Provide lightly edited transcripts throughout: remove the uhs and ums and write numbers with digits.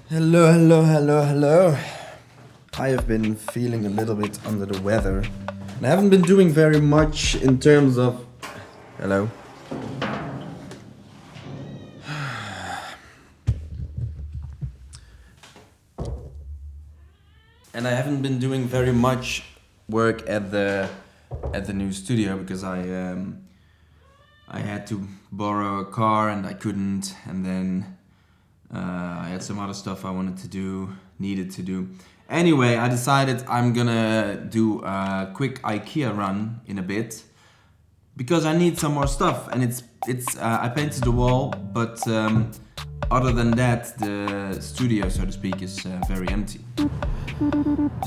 Hello, hello, hello, hello. I have been feeling a little bit under the weather. And I haven't been doing very much in terms of... Hello. And I haven't been doing very much work at the new studio because I had to borrow a car and I couldn't, and then I had some other stuff I needed to do. Anyway, I decided I'm gonna do a quick IKEA run in a bit because I need some more stuff, and I painted the wall, but other than that, the studio, so to speak, is very empty.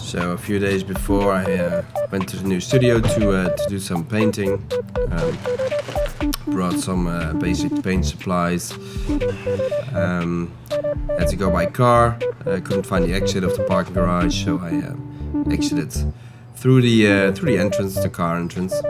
So a few days before, I went to the new studio to do some painting. Brought some basic paint supplies. Had to go by car. Couldn't find the exit of the parking garage, so I exited through the entrance, the car entrance.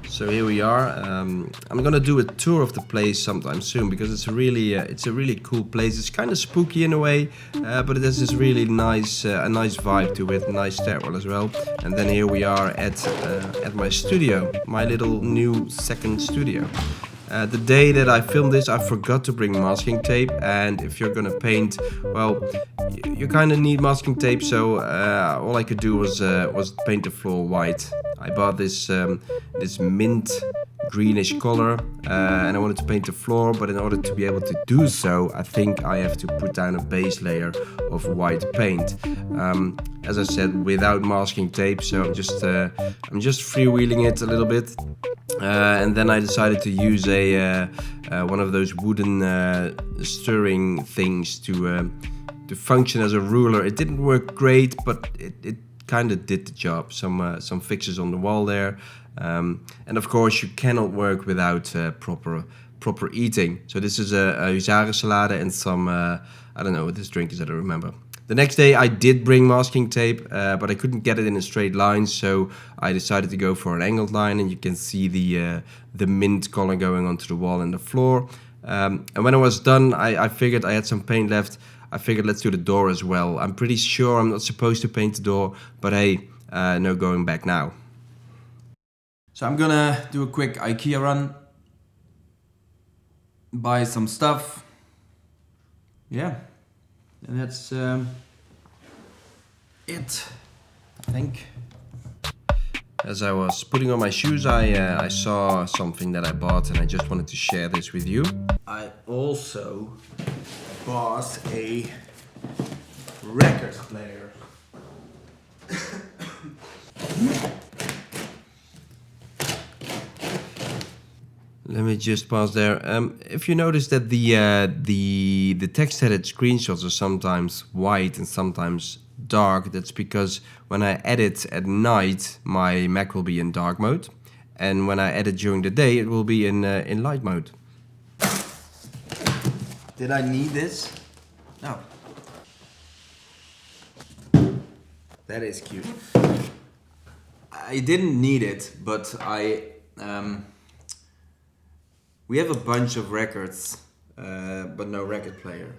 So here we are. I'm gonna do a tour of the place sometime soon because it's a really cool place. It's kind of spooky in a way, but it has this really nice vibe to it, a nice stairwell as well. And then here we are at my studio, my little new second studio. The day that I filmed this, I forgot to bring masking tape, and if you're gonna paint, well, you kind of need masking tape. So all I could do was paint the floor white. I bought this mint greenish color, and I wanted to paint the floor, but in order to be able to do so, I think I have to put down a base layer of white paint. As I said, without masking tape, so I'm just freewheeling it a little bit. And then I decided to use one of those wooden stirring things to function as a ruler. It didn't work great, but it kind of did the job. Some fixes on the wall there, and of course you cannot work without proper eating. So this is a huzarensalade and some I don't know what this drink is, I don't remember. The next day I did bring masking tape, but I couldn't get it in a straight line, so I decided to go for an angled line, and you can see the mint color going onto the wall and the floor. And when I was done, I figured I had some paint left. I figured let's do the door as well. I'm pretty sure I'm not supposed to paint the door, but hey, no going back now. So I'm gonna do a quick IKEA run, buy some stuff. Yeah. And that's it, I think. As I was putting on my shoes, I saw something that I bought, and I just wanted to share this with you. I also bought a record player. Let me just pause there. If you notice that the text-edit screenshots are sometimes white and sometimes dark, that's because when I edit at night, my Mac will be in dark mode, and when I edit during the day, it will be in light mode. Did I need this? No. That is cute. I didn't need it, but we have a bunch of records, but no record player.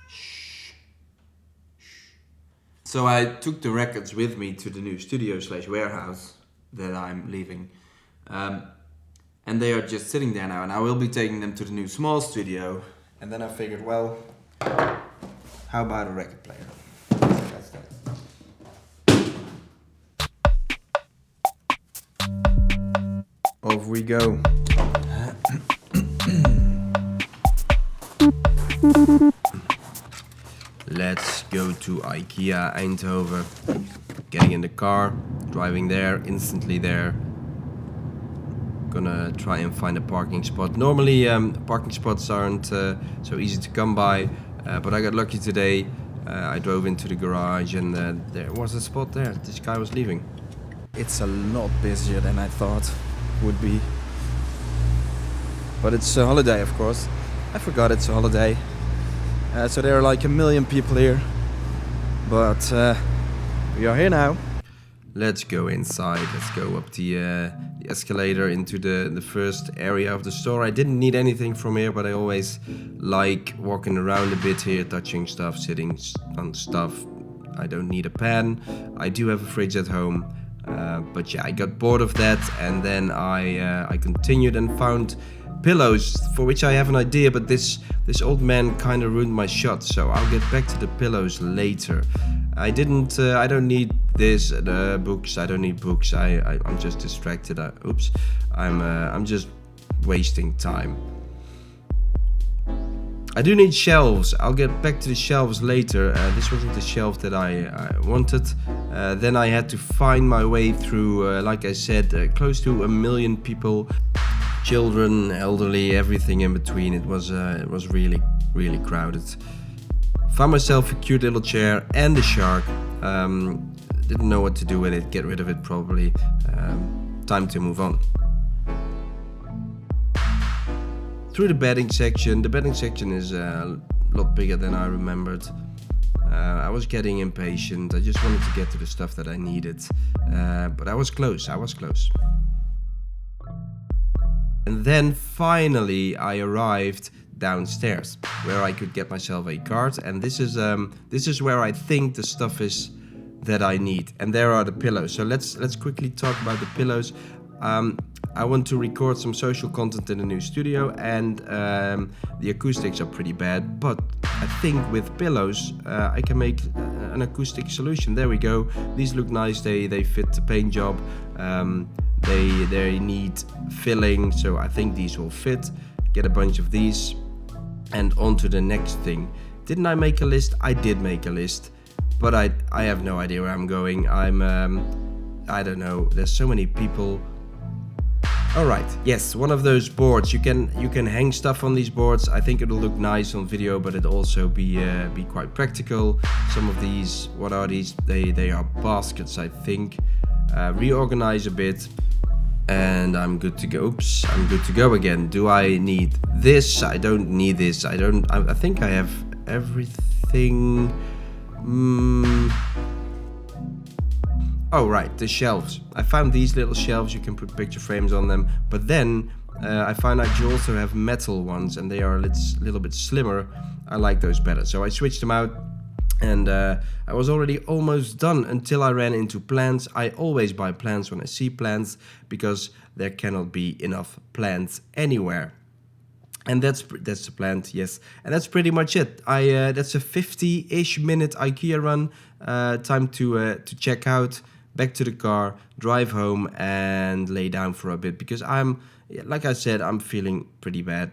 Shh. So I took the records with me to the new studio/warehouse that I'm leaving. And they are just sitting there now, and I will be taking them to the new small studio. And then I figured, well, how about a record player? That's that. Off we go. Let's go to IKEA Eindhoven. Getting in the car, driving there, instantly there. Gonna try and find a parking spot. Normally parking spots aren't so easy to come by, but I got lucky today. I drove into the garage, and there was a spot there. This guy was leaving. It's a lot busier than I thought would be. But it's a holiday, of course. I forgot it's a holiday. So there are like 1 million people here. But we are here now. Let's go inside. Let's go up the escalator into the first area of the store. I didn't need anything from here, but I always like walking around a bit here, touching stuff, sitting on stuff. I don't need a pan. I do have a fridge at home, but yeah, I got bored of that, and then I continued and found pillows, for which I have an idea, but this old man kind of ruined my shot, so I'll get back to the pillows later. I don't need this, books. I don't need books. I'm just distracted. I'm just wasting time. I do need shelves. I'll get back to the shelves later. This wasn't the shelf that I wanted. Then I had to find my way through, like I said, close to 1 million people, children, elderly, everything in between. It was really, really crowded. Found myself a cute little chair and a shark. Didn't know what to do with it. Get rid of it probably. Time to move on. Through the bedding section. The bedding section is a lot bigger than I remembered. I was getting impatient. I just wanted to get to the stuff that I needed. But I was close. And then finally I arrived downstairs where I could get myself a card, and this is where I think the stuff is that I need, and there are the pillows. So let's quickly talk about the pillows. I want to record some social content in the new studio, and the acoustics are pretty bad, but I think with pillows I can make an acoustic solution. There we go. These look nice. They fit the paint job. They need filling, so I think these will fit. Get a bunch of these. And on to the next thing. Didn't I make a list? I did make a list, but I have no idea where I'm going. I don't know. There's so many people. All right. Yes, one of those boards. You can hang stuff on these boards. I think it'll look nice on video, but it'll also be quite practical. Some of these, what are these? They are baskets, I think. Reorganize a bit. And I'm good to go. Oops, I'm good to go again. Do I need this? I don't need this. I think I have everything. Oh, right, the shelves. I found these little shelves. You can put picture frames on them. But then I found out you also have metal ones, and they are a little bit slimmer. I like those better. So I switched them out. And I was already almost done until I ran into plants. I always buy plants when I see plants, because there cannot be enough plants anywhere. And that's the plant, yes. And that's pretty much it. That's a 50-ish minute IKEA run. Time to check out, back to the car, drive home, and lay down for a bit, because like I said, I'm feeling pretty bad.